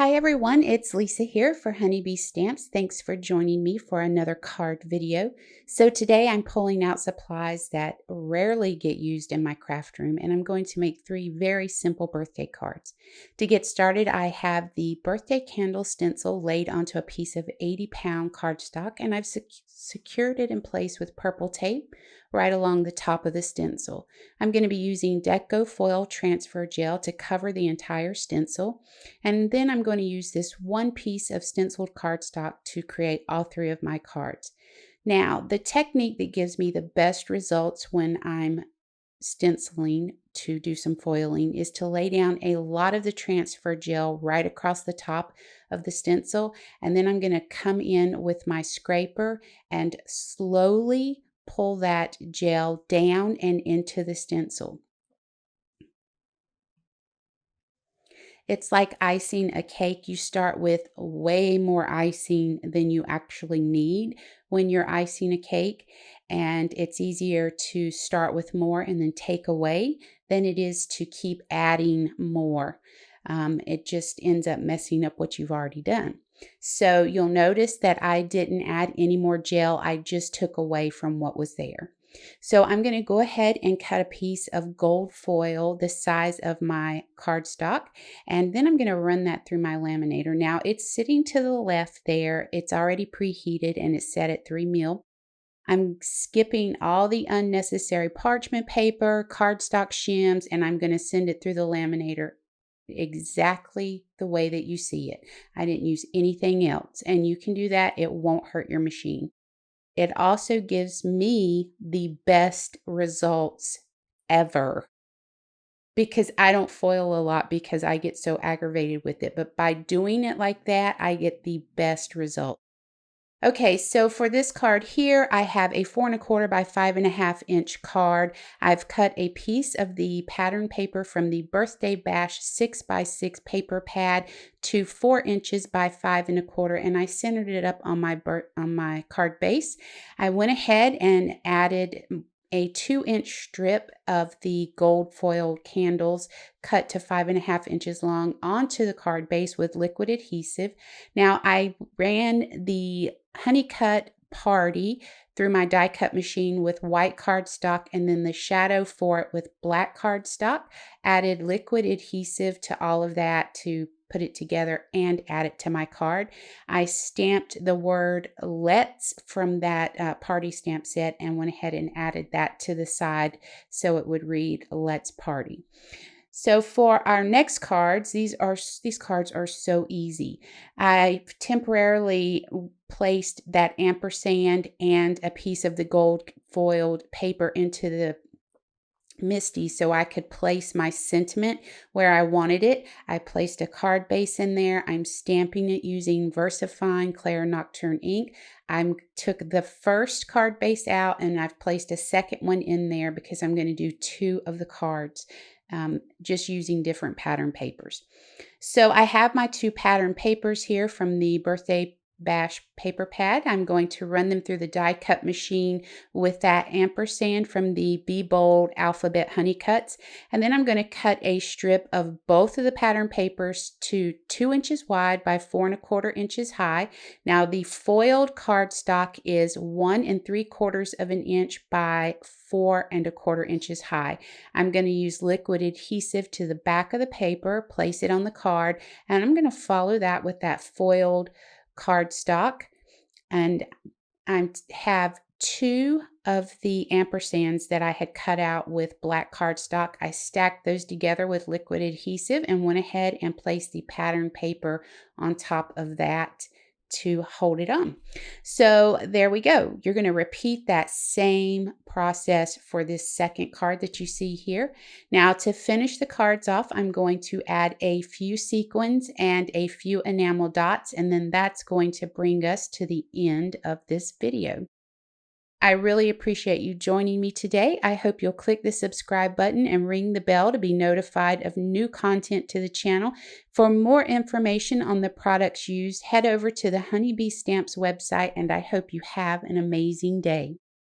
Hi everyone, it's Lisa here for Honeybee Stamps. Thanks for joining me for another card video. So today I'm pulling out supplies that rarely get used in my craft room, and I'm going to make 3 very simple birthday cards. To get started, I have the birthday candle stencil laid onto a piece of 80-pound cardstock, and I've secured it in place with purple tape right along the top of the stencil. I'm going to be using DecoFoil Transfer Gel to cover the entire stencil, and then I'm going to use this one piece of stenciled cardstock to create all 3 of my cards. Now, the technique that gives me the best results when I'm stenciling to do some foiling is to lay down a lot of the transfer gel right across the top of the stencil, and then I'm going to come in with my scraper and slowly pull that gel down and into the stencil. It's like icing a cake. You start with way more icing than you actually need when you're icing a cake, and it's easier to start with more and then take away than it is to keep adding more. It just ends up messing up what you've already done. So you'll notice that I didn't add any more gel. I just took away from what was there. So I'm going to go ahead and cut a piece of gold foil the size of my cardstock, and then I'm going to run that through my laminator. Now it's sitting to the left there. It's already preheated and it's set at 3 mil. I'm skipping all the unnecessary parchment paper, cardstock shims, and I'm going to send it through the laminator exactly the way that you see it. I didn't use anything else, and you can do that. It won't hurt your machine. It also gives me the best results ever because I don't foil a lot because I get so aggravated with it. But by doing it like that, I get the best results. Okay, so for this card here, I have a 4 1/4 by 5 1/2 inch card. I've cut a piece of the pattern paper from the Birthday Bash 6 by 6 paper pad to 4 inches by 5 1/4, and I centered it up on my card base. I went ahead and added a 2-inch strip of the gold foil candles cut to 5 1/2 inches long onto the card base with liquid adhesive. Now I ran the honey cut party through my die cut machine with white cardstock, and then the shadow for it with black cardstock. Added liquid adhesive to all of that to put it together and add it to my card. I stamped the word "Let's" from that party stamp set and went ahead and added that to the side so it would read "Let's Party." So for our next cards, these cards are so easy. I temporarily placed that ampersand and a piece of the gold foiled paper into the Misty so I could place my sentiment where I wanted it. I placed a card base in there. I'm stamping it using VersaFine Clair Nocturne ink. I took the first card base out and I've placed a second one in there because I'm going to do 2 of the cards. Just using different pattern papers. So I have my 2 pattern papers here from the Birthday Bash paper pad. I'm going to run them through the die cut machine with that ampersand from the Be Bold Alphabet Honey Cuts, and then I'm going to cut a strip of both of the pattern papers to 2 inches wide by 4 1/4 inches high. Now the foiled cardstock is 1 3/4 inch by 4 1/4 inches high. I'm going to use liquid adhesive to the back of the paper, place it on the card, and I'm going to follow that with that foiled cardstock, and I have 2 of the ampersands that I had cut out with black cardstock. I stacked those together with liquid adhesive and went ahead and placed the pattern paper on top of that to hold it on. So there we go. You're going to repeat that same process for this second card that you see here. Now to finish the cards off, I'm going to add a few sequins and a few enamel dots, and then that's going to bring us to the end of this video. I really appreciate you joining me today. I hope you'll click the subscribe button and ring the bell to be notified of new content to the channel. For more information on the products used, head over to the Honeybee Stamps website, and I hope you have an amazing day.